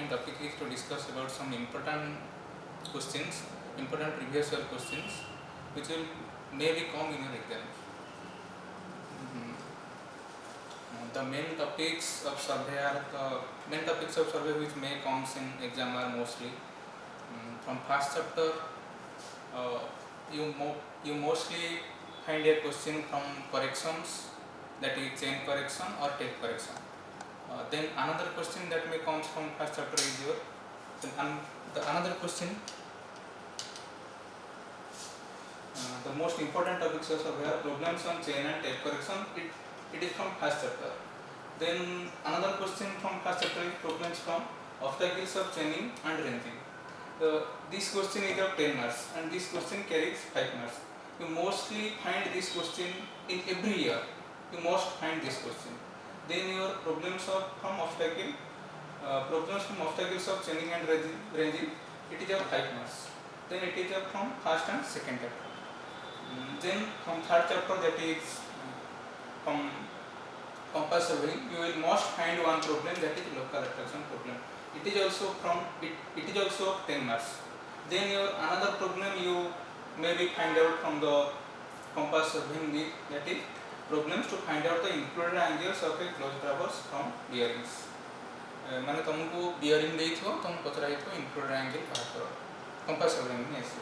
main topic is to discuss about some important questions, important previous year questions, which will maybe come in your exam. The main topics of survey are which may comes in exam are mostly from first chapter. You mostly find a question from corrections, that is chain correction or tape correction. Then another question that may comes from first chapter is your another question. The most important topics are problems on chain and tape correction. It is from first chapter. Then another question from first chapter is problems from obstacles of chaining and ranging. This question is of 10 marks and this question carries 5 marks. You mostly find this question in every year. You must find this question. Then your problems from obstacles of chaining and ranging, it is of 5 marks. Then it is from first and second chapter. Then from third chapter, that is from compass surveying, you will must find one problem, that is local attraction problem. It is also of 10 marks. Then your another problem you maybe find out from the compass surveying, that is problems to find out the included angles of a closed traverse from bearings. माने तुमको bearing देइथो तुम पचरा इथो included angle बाहर करो compass surveying में ऐसे.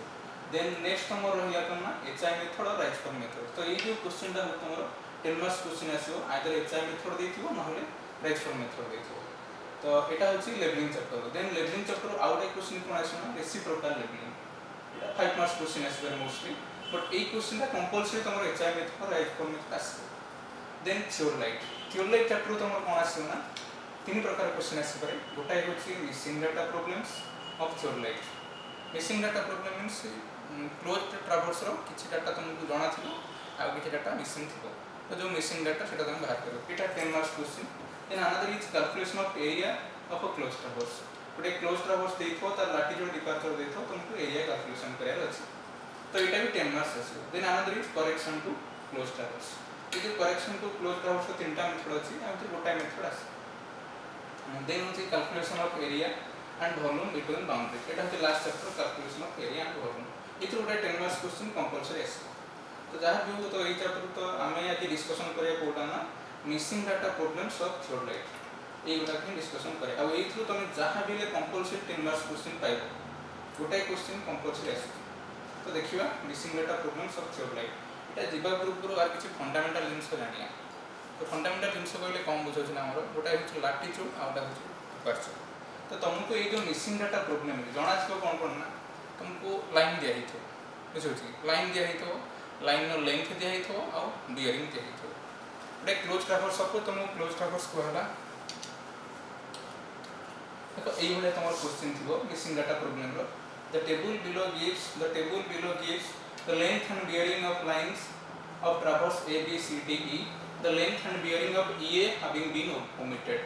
Then next तुम और रहिया करना HI method और Rayleigh method. तो ये जो क्वेश्चन टा तुमरो 10 मार्क्स क्वेश्चन आसीओ आइदर HI method देइथिबो नहले Rayleigh method देइथिबो. तो एटा होची levelling chapter. Then levelling chapter out एक क्वेश्चन कोन आसीना रेसिप्रोकल लेवलिंग. एटा 5 मार्क्स क्वेश्चन आसी वेरी मोस्टली. बट ए क्वेश्चन टा कंपलसरी तुमरो HI method और Rayleigh method आसी. देन थियोरलाइट चैप्टर तुमरो कोन आसीना ना तीन प्रकार क्वेश्चन आसी पारे. गोटाई होची missing data problems of थियोरलाइट. Missing data problem means closed traverse रो किछि डाटा तुमको जणा थिबो आ किछि डाटा मिसिंग थिबो. तो जो मिसिंग डाटा सेटा तुम बाहर करो. एटा 10 marks question. Then another is calculation of area of a closed traverse. गोटे क्लोज्ड ट्रावर्स देइथो तार लैटिट्यूड डिपार्चर देइथो तुमको एरिया कैलकुलेशन करार अछि. तो एटा भी 10 मार्क्स आसी. Then another is correction to closed traverse. ये जो करेक्शन टू क्लोज्ड ट्रावर्स को तीनटा मेथड अछि आ तो गोटाई मेथड आसी. देन होची calculation of area and volume between boundary. एटा होची last chapter calculation of area and volume. इथु गोटे 10 मार्क्स क्वेश्चन कंपलसरी आसी. तो जहाँ भी हो तो ये चैप्टर तो आमे आज डिस्कशन करिया कोटा ना मिसिंग डाटा प्रॉब्लम्स ऑफ थियोरलाइट. ए गुडा के डिस्कशन करे. अब एथु तुम जहाँ भी ले कंपलसरी 10 मार्क्स क्वेश्चन पाइबो. गोटे क्वेश्चन कंपलसरी आसी. तो देखिबा मिसिंग डाटा प्रॉब्लम्स ऑफ थियोरलाइट. एटा जीवा ग्रुप रो आर किछि फंडामेंटल जिंस जानिया. तो फंडामेंटल जिंस कहले कम बुझौछ ना हमरो. गोटा होछि लैटिट्यूड आउटा होछि डिपार्चर. तो तुमको ये जो मिसिंग डाटा प्रॉब्लम जणा छ कोन कोन ना तुमको लाइन दिया हिथो. बुझौछि लाइन दिया हिथो, लाइन नो लेंथ दिया हिथो आ बियरिंग दिया हिथो. गोटे क्लोज ट्रावर्स को तुमको क्लोज ट्रावर्स कहला. देखो एई भले तुमर क्वेश्चन थिबो मिसिंग डाटा प्रॉब्लम रो. The table below gives the length and bearing of lines of traverse A, B, C, D, E. The length and bearing of EA having been omitted.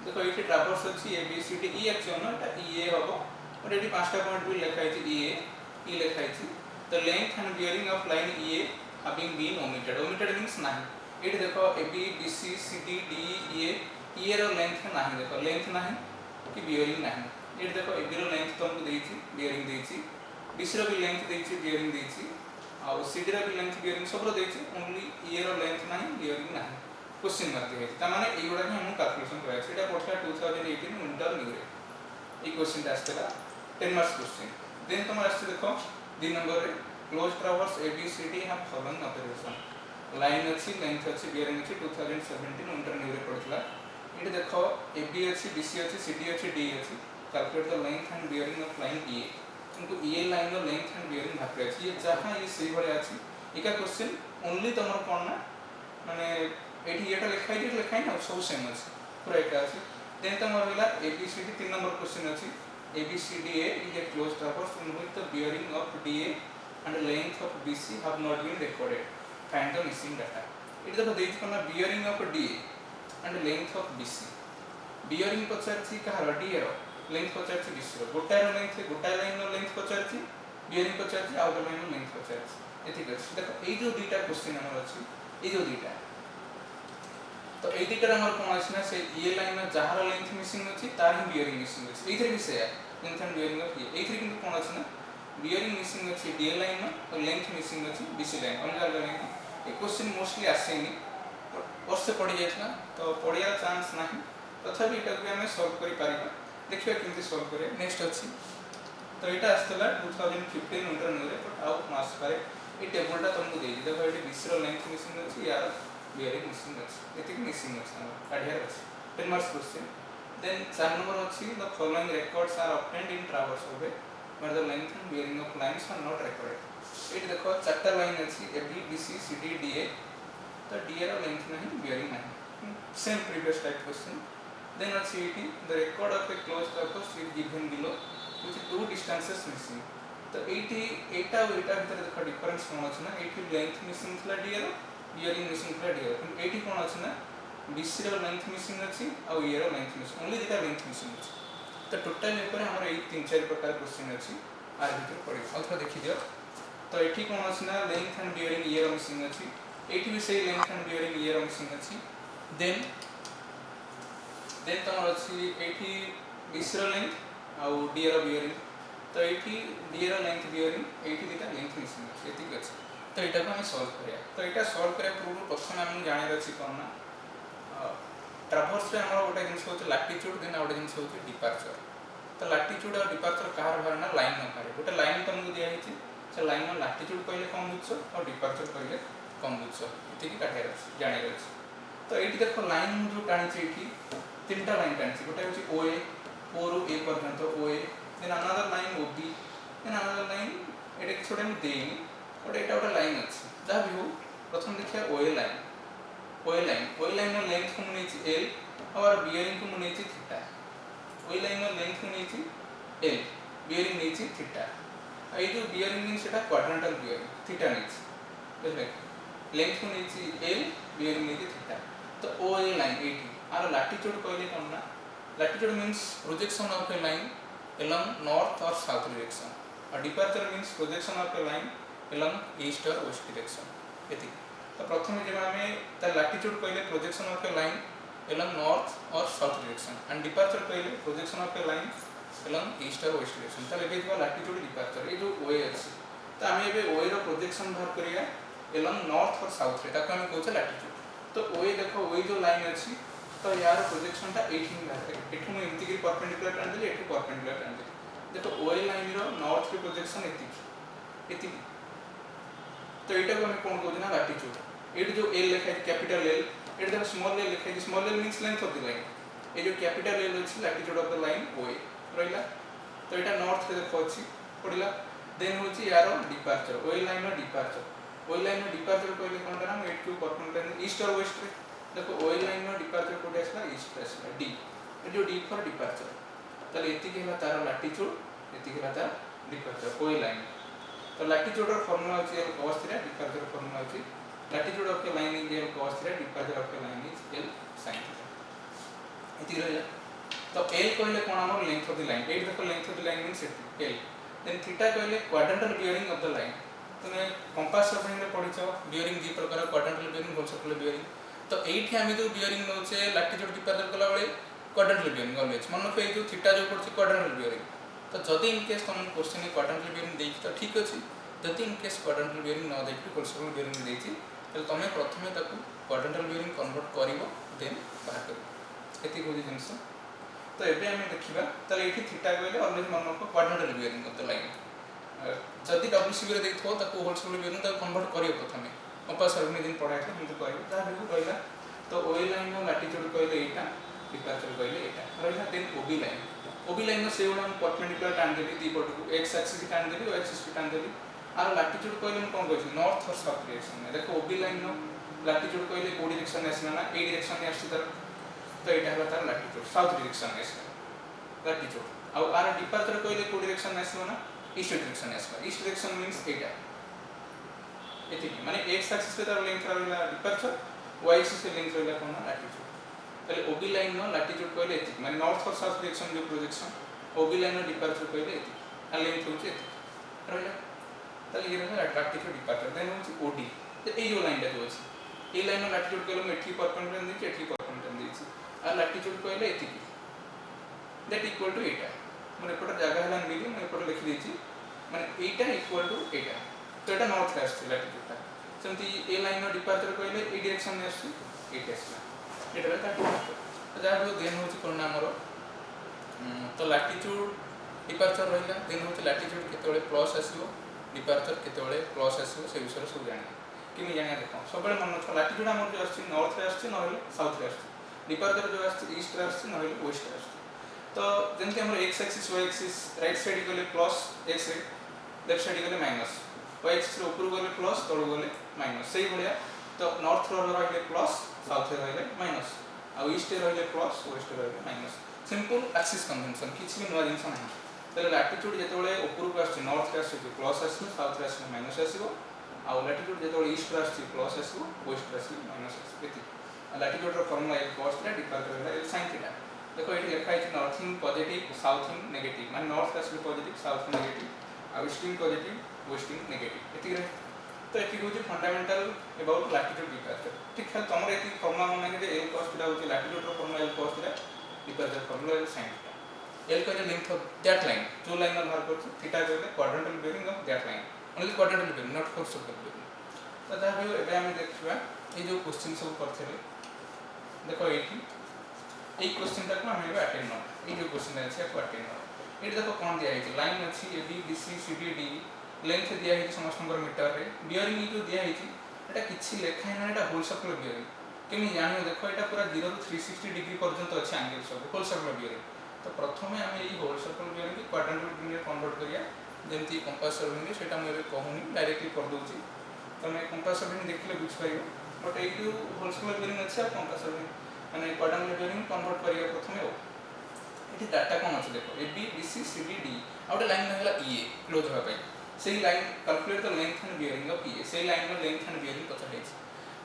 देखो ये traverse अछि A, B, C, D, E actually ना एटा EA हबो. और eighty पांचटा point भी लिखा है EA, E लिखा है. The length and bearing of line EA having been omitted. Omitted means नहीं. एटी देखो AB, BC, CD, DE, EA, EA रो लेंथ नहीं. देखो लेंथ नहीं कि bearing नहीं. एटी देखो AB रो लेंथ तुमको देइछि, bearing देइछि. BC रो भी लेंथ देइछि, bearing देइछि. आ CD रो भी लेंथ bearing सब रो देइछि. ओनली EA रो लेंथ नहीं, bearing नहीं. क्वेश्चन मार्क दिया है. त माने ए गुडा के हम कैलकुलेशन कराय छै. एटा पछला 2018 विंटर न्यू रे ए क्वेश्चन आस्तेला 10 मार्क्स क्वेश्चन. देन तुम आस्ते देखो 2 नंबर रे close traverse A, B, C, D have following observation. Line अछि, लेंथ अछि, bearing अछि. 2017 विंटर न्यू रे पड़थला. एटा देखो AB अछि, BC अछि, CD अछि, DE अछि. Calculate the length and bearing of line EA. तुमको EA लाइन रो लेंथ एंड bearing भाग अछि. ये जहां ये सही भले अछि. एका क्वेश्चन ओनली तमर कोन ना माने एठी एटा लिखाई ना सब सेम अछि. पूरा एटा अछि. देन तमर होला ABCD 3 नंबर क्वेश्चन अछि. ABCDA is a closed traverse in which the bearing of DA and length of BC have not been recorded. Find the missing data. It देखो देइछ कोना bearing of DA and length of BC. bearing पचारछि Kahar DA row, length पचारछि BC रो. गोटा रो length गोटा line रो length पचारछि, bearing पचारछि outer line रो length पचारछि. एथि अछि. देखो ए जो दुईटा क्वेश्चन हमर अछि, ए जो दुईटा तो ये दुटा हमर कोन अछि ना से ये लाइन में जहार लेंथ मिसिंग अछि तार ही बियरिंग मिसिंग अछि एथरे भी से लेंथ एंड बियरिंग ऑफ ये एथरे किंतु कोन अछि ना बियरिंग मिसिंग अछि डीएल लाइन में और लेंथ मिसिंग अछि बीसी लाइन अलग अलग लाइन ये क्वेश्चन मोस्टली आसेनी वर्ष पड़ जाइछना तो पड़िया चांस नाही तथापि एटा को हमें सॉल्व करि पारिबा देखिबा केमति सॉल्व करे नेक्स्ट अछि तो एटा आस्तला 2015 इंटर न्यू रे बट आउट मास पारे ए टेबलटा तुमको दे दी देखो एटी बीसी रो लेंथ मिसिंग अछि यार बियरिंग मिसिंग अछि एतिक मिसिंग अछि काढियार अछि 10 मार्क्स क्वेश्चन देन 4 नंबर अछि the following records are obtained in traverse survey where the length and bearing of lines are not recorded एटी देखो चारटा लाइन अछि AB BC CD DA तो DA रो लेंथ नहीं bearing नहीं same previous type question then अछि एटी the record of a closed surface is given below which two distances missing तो एटी एटा और एटा भीतर देखो डिफरेंस कोन अछि ना एटी लेंथ मिसिंग थला डीए रो बियरिंग मिसिंग थला डीए रो एटी कोन अछि ना बीसी रो लेंथ मिसिंग अछि और ए रो लेंथ मिसिंग ओनली दिटा लेंथ मिसिंग अछि तो टोटल ऊपर हमर ए तीन चार प्रकार क्वेश्चन अछि आर भीतर पड़ी अथवा देखि दियो तो एटी कोन अछि ना लेंथ एंड बियरिंग ए रो मिसिंग अछि एटी भी सही लेंथ एंड बियरिंग ए रो मिसिंग अछि देन तमर अछि एटी बीसी रो लेंथ और डी रो बियरिंग तो एटी डी रो लेंथ बियरिंग एटी दिटा लेंथ मिसिंग अछि एतिक अछि तो एटा को हम सॉल्व करिया तो एटा सॉल्व करे पूर्व प्रथम हम जाने अछि कोन ना ट्रावर्स रे हमर गोटे जिंस होचे लैटिट्यूड देन आउट जिंस होचे डिपार्चर तो लैटिट्यूड और डिपार्चर कहार बारे ना लाइन न करे गोटे लाइन तुमको दिया हिची से लाइन में लैटिट्यूड कहले कम बुझछो और डिपार्चर कहले कम बुझछो एतिक काढे अछि जाने अछि तो एटी देखो लाइन जो टाणी छि एटी तीनटा लाइन टाणी छि गोटे होची ओए ओ रो ए पर्यंत ओए देन अनदर लाइन ओबी देन अनदर लाइन एटा कि छोटे हम देनी और एटा गोटे लाइन अछि जहा भी हो प्रथम देखिया ओए लाइन नो लेंथ को मुने छि एल और बियरिंग को मुने छि थीटा ओए लाइन नो लेंथ को मुने छि एल बियरिंग ने छि थीटा आ ये जो बियरिंग नि सेटा क्वाड्रेंटल बियरिंग थीटा ने छि बुझले लेंथ को मुने छि एल बियरिंग ने छि थीटा तो ओए लाइन एटी आर लैटिट्यूड कहले कोन ना latitude means projection of a line along north or south direction और departure means projection of a line along east or west direction एति तो प्रथम जेबा हमें त लैटिट्यूड कहले projection of a line along north or south direction and departure कहले projection of a line along east or west direction त एबे जेबा लैटिट्यूड डिपार्चर ए जो ओए अछि त हमें एबे ओए रो प्रोजेक्शन बाहर करिया along north or south रे ताको हम कहू लैटिट्यूड तो ओए देखो ओए जो लाइन अछि तो यार प्रोजेक्शन टा 18 बाहर एठु में एमती की परपेंडिकुलर टान देली एठु परपेंडिकुलर टान देली देखो ओए लाइन रो नॉर्थ के प्रोजेक्शन एति तो एटा को हम कोन कहू ना लैटिट्यूड एट जो एल लिखा है कैपिटल एल एट देखो स्मॉल एल लिखा है small L means length of the line ए जो कैपिटल एल अछि latitude of the line OA रहिला तो एटा नॉर्थ के देखो अछि पडिला देन होछि यार डिपार्चर ओए लाइन रो डिपार्चर कहले कोन ना एट टू परपेंडिकुलर ईस्ट और वेस्ट रे देखो ओए लाइन नो डिपार्चर कोड आसला ईस्ट आसला डी ए जो डी फॉर डिपार्चर तले एति केला तार लैटिट्यूड एति केला तार डिपार्चर ओए लाइन तो लैटिट्यूड रो फार्मूला अछि L cos theta departure formula अछि latitude of a line is L cos theta departure of a line is L sin theta एति रहला तो एल कहले कोन हमर लेंथ ऑफ द लाइन एट देखो length of the line means L then theta कहले quadrantal bearing of the line तने कंपास सर्फिंग रे पढिछो बियरिंग दी प्रकार quadrantal bearing whole circular bearing तो एठी हम जो बियरिंग नोचे लैटिट्यूड डिपार्चर कला बेले क्वाड्रेंटल बियरिंग ऑलवेज मन पे जो थीटा जो पड़छ क्वाड्रेंटल बियरिंग तो जदी इन केस तुम क्वेश्चन में क्वाड्रेंटल बियरिंग देख तो ठीक अछि जदी इन केस क्वाड्रेंटल बियरिंग न देख होल सर्कुलर बियरिंग देछि तो तमे प्रथमे ताकू क्वाड्रेंटल बियरिंग कन्वर्ट करिवो देन बाहर करिवो एति होजी जिंस तो एबे हम देखिबा तले एठी थीटा कहले ऑलवेज मन को quadrantal bearing of the line जदी डब्ल्यूसी रे देखथो ताकू होल सर्कुलर बियरिंग ताकू कन्वर्ट करियो प्रथमे कंपास सर्फिंग दिन पढ़ाई हम तो कहबो ता भी कहला तो ओए लाइन नो लैटिट्यूड कहले एटा डिपार्चर कहले एटा रहला देन ओबी लाइन नो सेउडा हम परपेंडिकुलर टान देली दी पट को एक्स एक्सिस टान देली और एक्सिस टान देली आर लैटिट्यूड कहले हम कोन कहछि नॉर्थ और साउथ डायरेक्शन में देखो ओबी लाइन नो लैटिट्यूड कहले को डायरेक्शन में आसना ना ए डायरेक्शन में आसी तर तो एटा हला तार लैटिट्यूड साउथ डायरेक्शन में आसना लैटिट्यूड और आर डिपार्चर कहले को डायरेक्शन में आसना ना ईस्ट डायरेक्शन में आसना ईस्ट डायरेक्शन मींस एटा एति माने एक्स एक्सिस पे तार लेंथ रहला डिपार्चर y एक्सिस पे लेंथ रहला कोन लैटिट्यूड तले ओबी लाइन नो लैटिट्यूड कहले एति माने नॉर्थ और साउथ डायरेक्शन जो प्रोजेक्शन ओबी लाइन नो डिपार्चर कहले एति आ लेंथ होचे एति रहला तले ये रहला लैटिट्यूड डिपार्चर देन होचे ओडी तो ए जो लाइन टा जो अछि ए लाइन नो लैटिट्यूड कहले एठी परपेंडिकुलर नीचे एठी देछि आ लैटिट्यूड कहले एतिकी दैट इक्वल टू एटा माने एपट जगह हला मिली मैं एपट लिखि देछि माने एटा इक्वल टू एटा तो एटा नॉर्थ रे आछि लैटिट्यूडटा सेमति ए लाइन रो डिपार्चर कहले ए डायरेक्शन में आछि एटा आछि एटा लैटिट्यूड तो जा जो देन होछि कोन हमर तो लैटिट्यूड डिपार्चर रहिला देन होछि लैटिट्यूड केतेबेले प्लस आसीबो डिपार्चर केतेबेले प्लस आसीबो से विषय सब जानि कि जाना देख सब मन रख लैटिट्यूड आम जो आस नॉर्थ रे आस ना साउथ रे आस डिपार्चर जो आस ईस्ट रे आस ना वेस्ट रे आस तो जमती हम X axis Y axis right side गले प्लस एक्स रे लेफ्ट साइड गले माइनस वाई एक्सिस रे ऊपर गले प्लस तळ गले माइनस सही भलिया तो नॉर्थ रो रहले प्लस साउथ रे रहले माइनस आ ईस्ट रे रहले प्लस वेस्ट रे रहले माइनस सिंपल एक्सिस कन्वेंशन किछि भी नवा जिंस नाही तले लैटिट्यूड जेतेबेले ऊपर को आस नॉर्थ रे आस प्लस आस साउथ रे आस माइनस आसीबो आ लैटिट्यूड जेतेबेले ईस्ट रे आस प्लस आसीबो वेस्ट रे आस माइनस आसीबो एति लैटिट्यूड रो फार्मूला ए cos थीटा डिपार्चर है sin थीटा देखो ये लिखा है नॉर्थिंग पॉजिटिव साउथिंग नेगेटिव माने नॉर्थ आस पॉजिटिव साउथ नेगेटिव आ ईस्टिंग पॉजिटिव वेस्टिंग नेगेटिव एति रे तो एति होची फंडामेंटल अबाउट लैटिट्यूड डिपार्चर ठीक है तमरे एति फार्मूला माने जे ए cos थीटा होची लैटिट्यूड रो फार्मूला ए cos थीटा डिपार्चर फार्मूला ए sin थीटा L कहले लेंथ ऑफ दैट लाइन जो लाइन में बाहर करछ थीटा कहले quadrantal bearing of that line only quadrantal bearing not horizontal bearing तो दा भी एबे हम देखबा ए जो क्वेश्चन सब करथले देखो एठी ए क्वेश्चन तक हम एबे अटेंड न ए जो क्वेश्चन अछि को अटेंड न एठी देखो कोन दिया है लाइन अछि A B B C C D D length दिया है समस्त नंबर मीटर रे बेयरिंग जो दिया है एटा किछि लेखा है ना एटा होल सर्कल बेयरिंग केमि जानियो देखो एटा पूरा 0 टू 360 डिग्री पर्यंत अछि एंगल सब होल सर्कल बेयरिंग तो प्रथमे हम एई होल सर्कल बेयरिंग के क्वाड्रेंटल बेयरिंग रे कन्वर्ट करिया जेमति कंपास सर्विंग सेटा मैं एबे कहूनी डायरेक्टली कर दोची तमे कंपास सर्विंग देखले बुझ पाइयो बट एई जो होल सर्कल बेयरिंग अछि कंपास सर्विंग माने क्वाड्रेंटल बेयरिंग कन्वर्ट करिया प्रथमे ओ एठी डाटा कोन अछि देखो A B B C C D D out line रहला ई ए क्लोज हो पाई सेही line calculate the length and bearing of E A सेही लाइन रो लेंथ एंड बेयरिंग पता है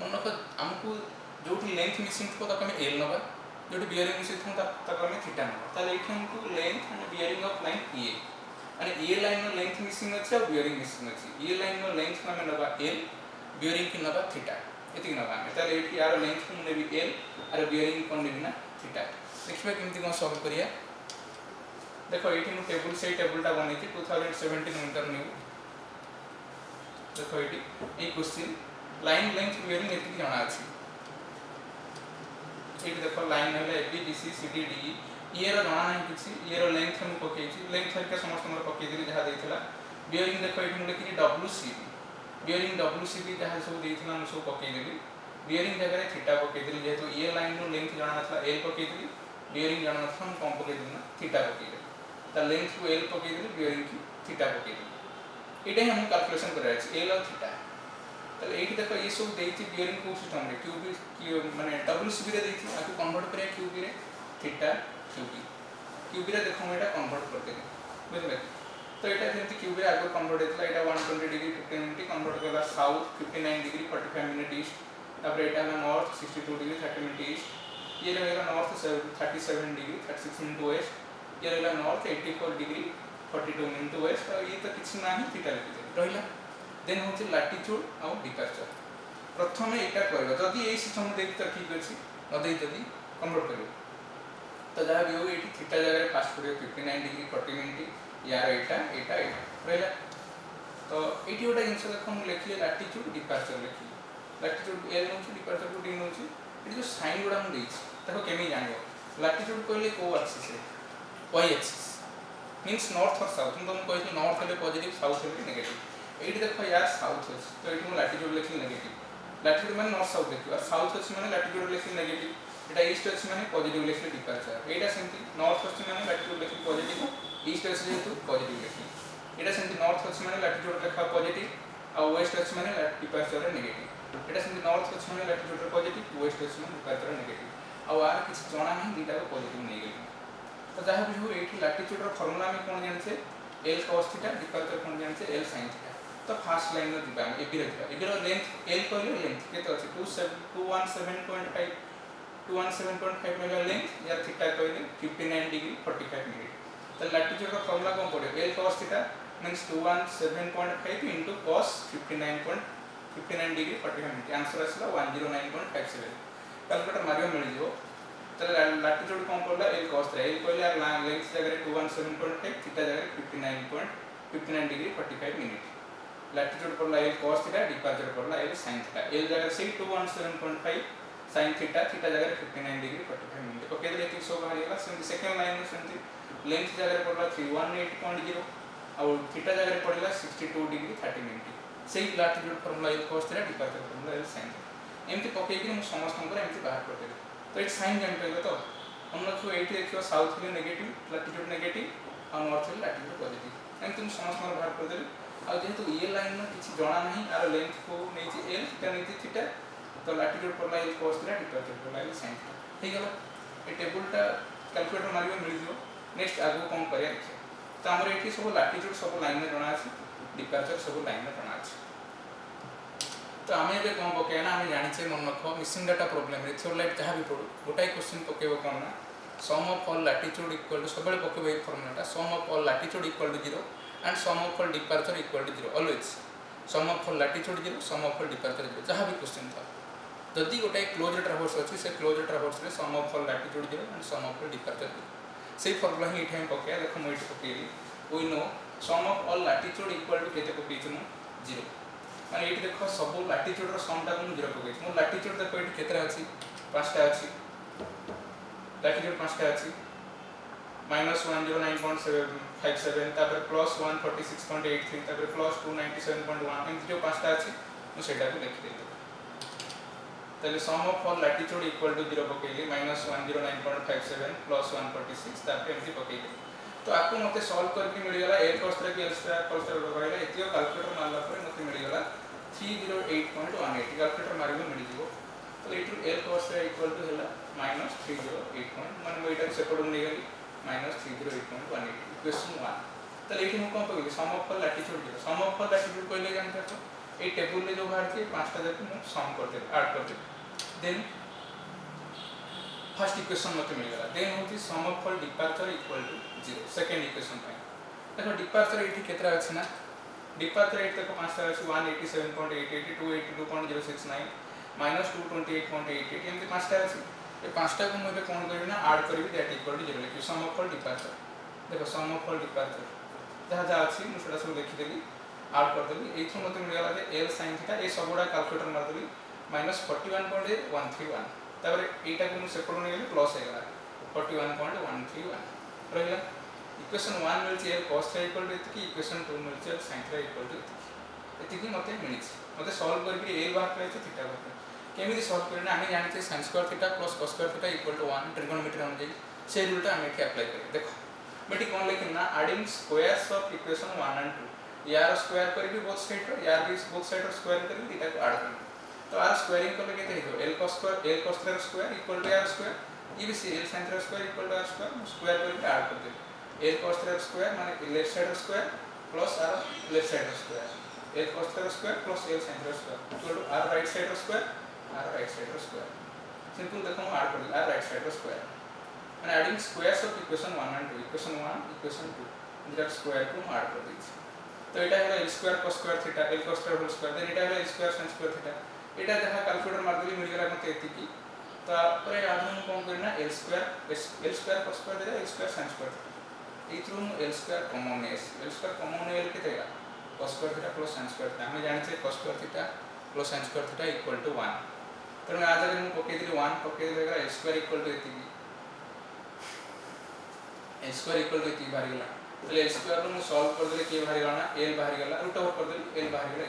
मन रख हमको जोठी लेंथ मिसिंग को तक हम एल नबा जोठी बेयरिंग मिसिंग थो तक हम थीटा नबा ताले एठी हमको length and bearing of line E A माने ए लाइन रो लेंथ मिसिंग अछि और बेयरिंग मिसिंग अछि ए लाइन रो लेंथ को हम नबा एल बेयरिंग की नबा थीटा एति नबा ताले एठी यार लेंथ को नेबी एल और बेयरिंग कोन नेबी ना थीटा देखबे केमति कोन सॉल्व करिया देखो एठी मु टेबल से टेबलटा बनै छी 2017 मीटर न्यू देखो एठी a question line length bearing एति जाना अछि एठी देखो लाइन हले A B B C C D D ये रो जाना नहीं किछि ये रो लेंथ हम पके छी लेंथ हर के समस्त नंबर पके दिली जहा देथिला बेयरिंग देखो एठी मु लिखि W C bearing W C B जहा सब देथिला हम सब पके दिली बेयरिंग जगह रे थीटा पके दिली जेतु ये लाइन रो लेंथ जाना था एल पके दिली बेयरिंग जाना था हम कम पके दिली ना थीटा पके दिली ता लेंथ को एल पके दिली बेयरिंग की थीटा पके दिली एटा हम कैलकुलेशन कर रहा है एल और थीटा तले एठी देखो ये सब देथि बेयरिंग को सिस्टम रे क्यूबी की माने डब्ल्यूसीबी रे देथि आकु कन्वर्ट करे क्यूबी रे थीटा क्यूबी रे देखो एटा कन्वर्ट कर देली बुझले तो एटा जेंति क्यूबी रे आगु कन्वर्ट हेतला एटा 120 डिग्री 15 मिनिट कन्वर्ट करला साउथ 59 डिग्री 45 मिनिट ईस्ट तापर एटा ना नॉर्थ 62 डिग्री 30 मिनिट ईस्ट ये रहेगा नॉर्थ 37 डिग्री 36 मिनिट वेस्ट ये रहेगा नॉर्थ 84 डिग्री 42 मिनिट वेस्ट और ये तो किछ नाही थीटा लिखि रहला देन होची लैटिट्यूड और डिपार्चर प्रथमे एटा करबा जदी ए सिस्टम देख त ठीक अछि नदे जदी कन्वर्ट करियो तो जहा भी हो एठी थीटा जगह रे फास्ट करियो 59 डिग्री 40 मिनिट यार एटा रहला तो एठी ओटा जिंस देखो हम लिखले लैटिट्यूड डिपार्चर लिखि लैटिट्यूड एल नोची डिपार्चर को डी नोची एठी जो साइन गुडा हम देछि देखो केमी जानियो लैटिट्यूड कहले को एक्सिस रे वाई एक्सिस मींस नॉर्थ और साउथ हम कहले नॉर्थ हेले पॉजिटिव साउथ हेले नेगेटिव एठी देखो यार साउथ अछि तो एठी हम लैटिट्यूड लिखि नेगेटिव लैटिट्यूड माने नॉर्थ साउथ देखियो और साउथ अछि माने लैटिट्यूड लिखि नेगेटिव एटा ईस्ट अछि माने पॉजिटिव लिखि डिपार्चर एटा सेंति नॉर्थ अछि माने लैटिट्यूड लिखि पॉजिटिव ईस्ट अछि जेतु पॉजिटिव लिखि एटा सेंति नॉर्थ अछि माने लैटिट्यूड लिखा पॉजिटिव और वेस्ट अछि माने डिपार्चर नेगेटिव एटा सेंति नॉर्थ अछि माने लैटिट्यूड पॉजिटिव वेस्ट अछि माने डिपार्चर नेगेटिव और आर किछ जणा नहीं दीटा को पॉजिटिव नै गेली तो जहा भी हो एठी लैटिट्यूड रो फार्मूला में कोन जानछे l cos थीटा डिपार्चर कोन जानछे l sin थीटा तो फर्स्ट लाइन रो दिबा ए बी रे दिबा ए बी रो लेंथ l कहले लेंथ केते अछि 217.5 217.5 रहला लेंथ या थीटा कहले 59 डिग्री 45 मिनिट तो लैटिट्यूड रो फार्मूला कोन पड़े l cos theta means 217.5 into cos 59 degree 45 minute answer आसला 109.57 कैलकुलेटर मारियो मिल जिवो तो लैटिट्यूड कौन पड़ला l cos थीटा l कहले यार लेंथ जगह 217.5 थीटा जगह 59 डिग्री 45 मिनट लैटिट्यूड पड़ला l cos थीटा डिपार्चर पड़ला l sin थीटा l जगह से 217.5 sin थीटा थीटा जगह 59 डिग्री 45 मिनट ओके तो ये सब बाहर गला सेम सेकंड लाइन में सेम लेंथ जगह पड़ला 318.0 और थीटा जगह पड़ला 62 डिग्री 30 मिनट सेही latitude formula l cos theta departure formula l sin theta एमती पके कि समस्त नंबर एमती बाहर कर देबे तो ये साइन जान पाइबे तो हम लोग एठी देखियो साउथ रे नेगेटिव लैटिट्यूड नेगेटिव और नॉर्थ रे लैटिट्यूड पॉजिटिव एमती तुम समस्त नंबर बाहर कर देबे आ जेहेतु ये लाइन में किसी जना नहीं आर लेंथ को नहीं छि l थीटा नहीं छि थीटा तो लैटिट्यूड पड़ला l cos थीटा डिपार्चर पड़ला l sin थीटा ठीक है ए टेबलटा कैलकुलेटर मारियो मिल जिवो नेक्स्ट आगो कोन करिया देखियो तो हमर एठी सब लैटिट्यूड सब लाइन में जना अछि डिपार्चर सब लाइन में जना अछि तो आम ए कौन पकेना आम जानी मन रख मिसिंग डाटा प्रोब्लेम थियोरलाइट जहाँ भी पढ़ू गोटाए क्वेश्चन पकेब कौन ना sum of all latitude equal to सब पकेब ये फॉर्मूलाटा sum of all latitude equal to 0 and sum of all departure equal to 0 always sum of all latitude 0 sum of all departure 0 जहाँ भी क्वेश्चन था जदि गोटाए क्लोज ट्रावर्स अच्छी से क्लोज ट्रावर्स रे sum of all latitude 0 and sum of all departure 0 से formula ही एठी हम पकेया देखो मैं एठी पकेली we know sum of all latitude equal to केते पकेछि मु 0 माने एठी देखो सब लैटिट्यूड रो सम टा को 0 पकेछि मु लैटिट्यूड देखो एठी केतरा अछि 5टा अछि लैटिट्यूड 5टा अछि -109.57 तापर +146.83 तापर +297.1 एमति जो 5टा अछि मु सेटा को लिखि देली तले sum of all latitude equal to 0 पकेली -109.57 +146 तापर एमति पकेली तो आपको मते सॉल्व करके मिल गला l cos थीटा की l स्क्वायर cos थीटा रहला एतियो कैलकुलेटर मारला पर मते मिल गला 308.18 कैलकुलेटर मारिबो मिल जिवो तो एटू l cos theta equal to हैला -308 माने मैं एटा सेपड नै गली -308.18 क्वेश्चन 1 तो एठी हम कोन पगली sum of latitude 0 sum of latitude कहले जान छ ए टेबल रे जो बाहर के पांचटा जाके हम सम कर दे ऐड कर दे देन फर्स्ट इक्वेशन मते मिल गला देन होती sum of all departure equal to 0 second equation पे देखो डिपार्चर एठी केतरा अछि ना डिपार्चर एठी देखो पांचटा अछि 187.88 282.069 -228.88 एमति पांचटा अछि ए पांचटा को मैं कोन करबी ना ऐड करबी दैट इक्वल टू 0 लिखि सम ऑफ ऑल डिपार्चर देखो सम ऑफ ऑल डिपार्चर जहां जा अछि मु सेटा सब लिखि देली ऐड कर देली एथु मते मिल गला जे l sin थीटा ए सबोडा कैलकुलेटर मार देली -41.131 तापर एटा को मु सेपड नै गेली प्लस हे गला 41.131 रहला इक्वेशन 1 मिल छि l cos theta equal to एति इक्वेशन 2 मिल छि l sin theta equal to एति मते मिल छि मते सॉल्व करके a बाहर करे छि थीटा बाहर केमिति सॉल्व करना हमें जानते sin square theta plus cos square theta equal to 1 trigonometry हम जाई से रूल टा हम एठी अप्लाई करें देखो बेटी कोन लेकिन ना adding squares of equation 1 and 2 यार स्क्वायर करबी बोथ साइड रो यार भी बोथ साइड रो स्क्वायर करबी थीटा को ऐड करबी तो आर स्क्वायरिंग करले केते हेतो l cos theta square equal to r square ये भी से l sin theta square equal to r square square करके ऐड कर दे l cos थीटा स्क्वायर माने लेफ्ट साइड रो square plus r left side रो square l cos theta square plus l sin theta square equal to r right side रो square r right side रो square simple देखो add कर दिया r right side रो square माने adding squares of equation 1 and 2 equation 1 equation 2 इनका square को add कर दीजिए तो एटा है l square cos square theta l cos theta whole square then एटा है l square sin square theta एटा जहां कैलकुलेटर मार देली मिल गेला मते एति की तापर आज हम कोन करना l स्क्वायर cos स्क्वायर दे l स्क्वायर sin स्क्वायर ए थ्रू l स्क्वायर कॉमन है l स्क्वायर कॉमन है l के देगा cos square theta plus sin square theta हम जानते cos square theta plus sin square theta equal to 1 तो मैं आज अगर हम पके दिली 1 पके देगा l स्क्वायर इक्वल टू एति l स्क्वायर इक्वल टू एति बाहर गेला तो l स्क्वायर को हम सॉल्व कर देले के बाहर गेला ना l बाहर गेला रूट ओवर कर देली l बाहर गेला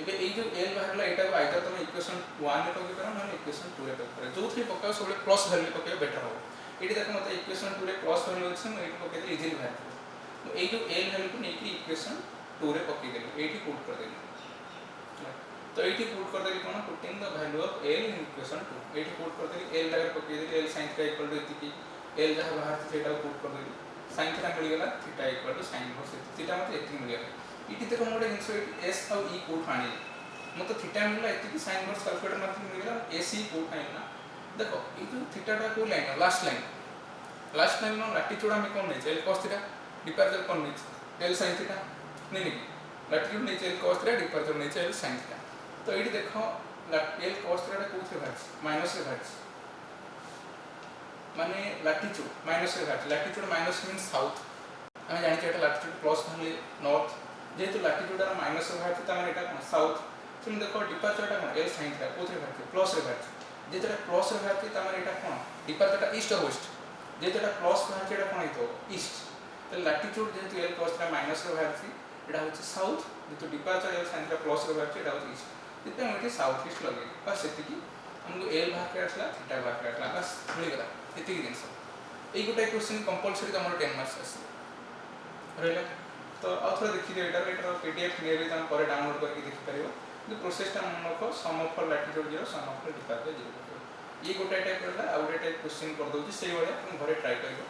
एबे ए जो l बाहर गेला एटा को आइदर तुम इक्वेशन 1 में पके करो ना इक्वेशन 2 रे पके करो जो थ्री पकाओ सब प्लस वैल्यू पके बेटर हो एटी देखो मते इक्वेशन 2 रे प्लस वैल्यू अछि मैं एटी पके दे इजीली बाहर तो ए जो l वैल्यू को नेकी इक्वेशन 2 रे पके देली एटी पुट कर देली तो एटी पुट कर देली कोन putting the value of l in equation 2 एटी पुट कर देली l जगह पके देली l sin theta equal to एति की l जहां बाहर थीटा पुट कर देली sin थीटा मिल गेला theta equal to sin inverse theta मते एति मिल गेला इटी देखो मोडे जिंस s और e कोड फाणी मते थीटा मिलला एति की sin इनवर्स कैलकुलेटर मारते मिल गेला ac कोड फाणी ना देखो ई जो थीटा टा को लाइन लास्ट लाइन नो लैटिट्यूड हम कोन नै l cos थीटा डिपार्चर कोन नै l sin थीटा नै नै लैटिट्यूड नै l cos थीटा डिपार्चर नै l sin थीटा तो एटी देखो l cos थीटा कोथि भाज माइनस रे भाज माने लैटिट्यूड माइनस रे बाहर लैटिट्यूड माइनस मींस साउथ आम जानी एटा लैटिट्यूड प्लस भले नॉर्थ जेहेतु लैटिट्यूड माइनस रे बाहर था माने एटा कोन साउथ सुन देखो डिपार्चरटा कोन एल साइन था कोथरे बाहर प्लस रे बाहर जेतेटा प्लस रे बाहर था माने एटा कोन डिपार्चरटा ईस्ट और वेस्ट जेतेटा प्लस बाहर एटा कोन हितो ईस्ट तो लैटिट्यूड जेहेतु एल cos ता माइनस रे बाहर एटा होची साउथ जेतु डिपार्चर एल साइन था प्लस रे बाहर एटा होची ईस्ट जेते हम एटी साउथ ईस्ट लगे बस सेतिकी हमको एल बाहर के आसला थीटा बाहर के आसला बस मिल गला एतिकी जिंस एई गोटे क्वेश्चन कंपलसरी तमर 10 मार्क्स आसी रहला तो आउथरा देखि दे एटार पीडीएफ नेबे तम पर डाउनलोड करके देखि परिबो जो प्रोसेसटा मन रखो sum of latitude 0 sum of departure 0 ये गोटे टाइप रहला आ गोटे टाइप क्वेश्चन कर दोची सेही वाला तुम घरे ट्राई करियो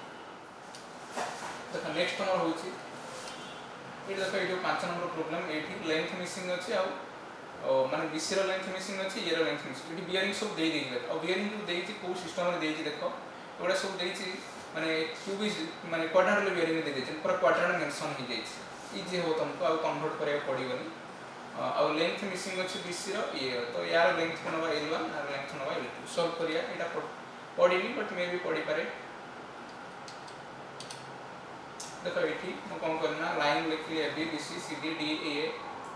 देखो नेक्स्ट नंबर होची ये देखो ये जो 5 नंबर प्रॉब्लम एठी लेंथ मिसिंग अछि आ माने बीसी रो लेंथ मिसिंग अछि ये रो लेंथ मिसिंग एठी बियरिंग सब दे देई आ बियरिंग जो देई छि को सिस्टम रे देई छि देखो एडा सब देई छि माने क्यूबिक माने क्वाड्रेंट बियरिंग दे देइ छि पूरा क्वाड्रेंट मेंशन हो जाई छि इजी हो तुमको आ कन्वर्ट करे पड़िबनी आ लेंथ मिसिंग अछि बीसी रो ये तो यार लेंथ को नबा L1 और लेंथ नबा L2 सॉल्व करिया एटा पड़िनी बट मे भी पड़ी पारे देखो एठी म कोन करना लाइन लिखली A B C C D D A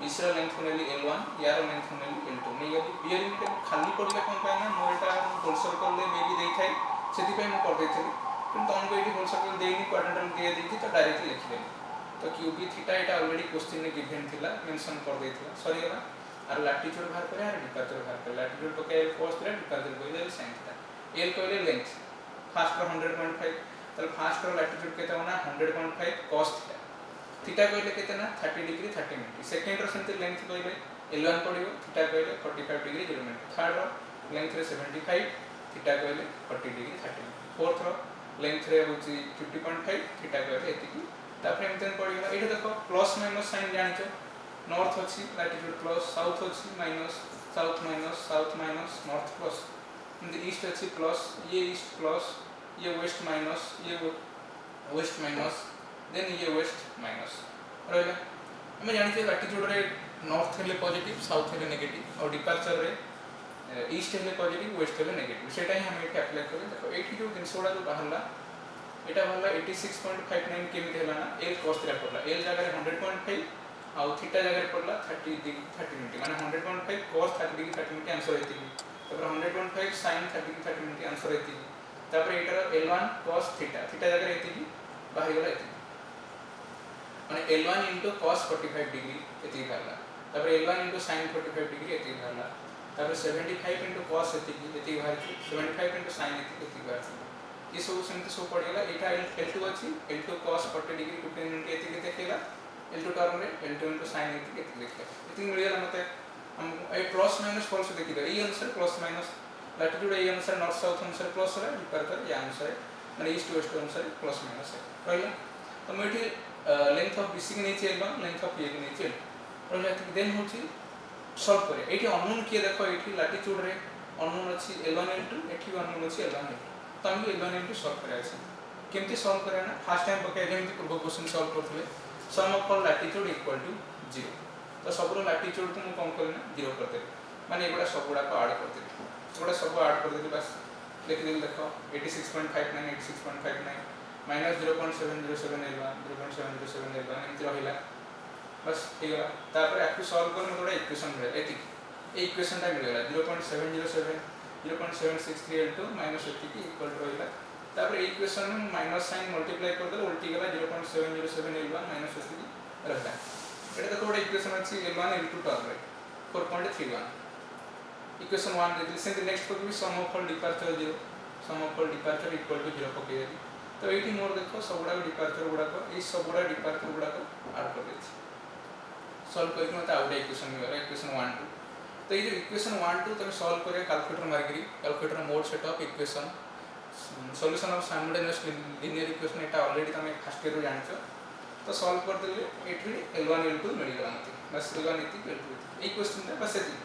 BC रो लेंथ को नेली L1 यार लेंथ को नेली L2 नै यदि बियरिंग के खाली पड़िला कोन पाए ना मो एटा होल सर्कल ले मे भी देई थाई सेति पे म कर देथली किंतु हमको एठी होल सर्कल देइनी क्वाड्रेंटल दे देथि तो डायरेक्टली लिख लेली तो क्यूबी थीटा एटा ऑलरेडी क्वेश्चन में गिवन थिला मेंशन कर देथिला सॉरी गला और लैटिट्यूड बाहर करे और डिपार्चर बाहर करे लैटिट्यूड तो के cos थीटा डिपार्चर को ले sin थीटा L कहले लेंथ फर्स्ट रो 100.5 तले फर्स्ट रो लैटिट्यूड केते होना 100.5 cos थीटा थीटा कहले केते ना 30 डिग्री 30 मिनट सेकंड रो सेंटर लेंथ कहले L1 पड़िबो थीटा कहले 45 डिग्री 0 मिनट थर्ड रो लेंथ रे 75 थीटा कहले 40 डिग्री 30 मिनट फोर्थ रो लेंथ रे होची 50.5 थीटा कहले एतिकी तापर एमतेन पड़िगला एटा देखो प्लस माइनस साइन जानिचो नॉर्थ अछि लैटिट्यूड प्लस साउथ अछि minus south minus north plus in east अछि प्लस ये ईस्ट प्लस ये वेस्ट माइनस ये वेस्ट माइनस देन ये वेस्ट माइनस रहला हम जानि जे लैटिट्यूड रे नॉर्थ हेले पॉजिटिव साउथ हेले नेगेटिव और डिपार्चर रे ईस्ट हेले पॉजिटिव वेस्ट हेले नेगेटिव सेटा ही हम एठी अप्लाई करें देखो एठी जो जिनसोडा जो बाहरला एटा बाहरला 86.59 केमी हेला ना L cos थीटा पड़ला L जगह रे 100.5 और थीटा जगह रे पड़ला 30 डिग्री 30 मिनट माने 100.5 cos 30 डिग्री 30 मिनट आंसर हेतिकी तापर 100.5 sin 30 डिग्री 30 मिनट आंसर हेतिकी तापर एटा L1 cos थीटा थीटा जगह रे हेतिकी बाहर गेला हेतिकी माने L1 cos 45 डिग्री एति बाहरला तापर L1 sin 45 डिग्री एति बाहरला तापर 75 cos एति बाहर 75 sin एति बाहर ये सब सेमते सब पड़ेगा एटा L2 अछि L2 cos 40 डिग्री 15 मिनट एति देखेला L2 टर्म रे L2 sin एति देखेला एति मिलेला मते हम ए प्लस माइनस फॉल्स देखि दे ई आंसर प्लस माइनस लैटिट्यूड ए answer north south answer plus रे डिपार्चर ये आंसर माने east west answer plus minus है कहला तो मेठी लेंथ ऑफ बीसी के नीचे L1 लेंथ ऑफ ए के नीचे कहला देन होची सॉल्व करे एठी अननोन किए देखो एठी लैटिट्यूड रे अननोन अछि L1 L2 एठी अननोन अछि L1 L2 तो हम L1 L2 सॉल्व करे अछि केमति सॉल्व करे ना फर्स्ट टाइम पके जेमति पूर्व क्वेश्चन सॉल्व करथले sum of all latitude equal to 0 तो सबरो लैटिट्यूड को हम कम करना 0 कर दे माने एगुडा सबुडा को ऐड कर दे एगुडा सब ऐड कर दे बस लिख दे देखो 86.59 86.59 माइनस 0.707 L1 0.707 L1 एमति रहिला बस ठीक है तापर आपको सॉल्व करने थोड़ा इक्वेशन मिले एति इक्वेशन टा मिलेला 0.707 0.763 L2 माइनस एति इक्वल टू रहिला तापर इक्वेशन में माइनस साइन मल्टीप्लाई कर दे उल्टी गला 0.707 L1 माइनस एति रहला एटा देखो बडा इक्वेशन अछि L1 L2 टर्म रे 4.31 इक्वेशन 1 दे सेंट नेक्स्ट को भी sum of all departure 0 sum of all departure equal to 0 पके दे तो एठी मोर देखो सबुडा डिपार्चर गुडा को ई सबुडा डिपार्चर गुडा को ऐड कर दे सॉल्व करके मत आउट इक्वेशन मिलेला इक्वेशन 1 2 तो ये जो इक्वेशन 1 2 तमे सॉल्व करे कैलकुलेटर मारकरी calculator mode setup equation solution of simultaneous linear equation एटा ऑलरेडी तमे फर्स्ट ईयर जानछो तो सॉल्व कर देले एठी L1 L2 मिल गला मते बस L1 इति L2 ए क्वेश्चन रे बस एति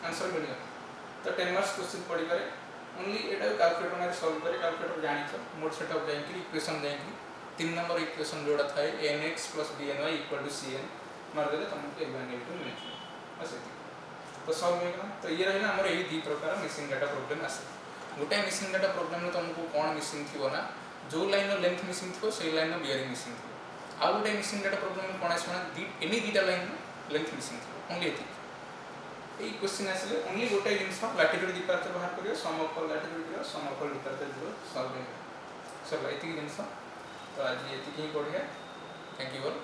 आंसर मिल गला तो 10 मार्क्स क्वेश्चन पड़ी करे ओनली एटा कैलकुलेटर में सॉल्व करे कैलकुलेटर जानछो मोड सेटअप जाइकरी इक्वेशन जाइकरी 3 नंबर इक्वेशन जोड़ा था nx + bny = cn मार देले तुमको L1 L2 मिल बस एति तो सॉल्व हो गया तो ये रहला हमर एही दी प्रकार मिसिंग डाटा प्रॉब्लम आसे गोटे मिसिंग डाटा प्रोग्राम तुमको कौन मिसिंग थी ना जो लाइन लेंथ मिसिंग थी से लाइन बियरिंग मिसिंग थी आउ गोटे मिसिंग डाटा प्रोग्राम कौन आसना एनी दुटा लाइन लेंथ मिसिंग थी ओनली ये यही क्वेश्चन आसले ओनली गोटे जिन लाटिट्यूड डिपार्चर बाहर कर sum of all latitude zero sum of all departure zero solve सरला ये जिन तो आज ये पढ़िया थैंक यू ऑल।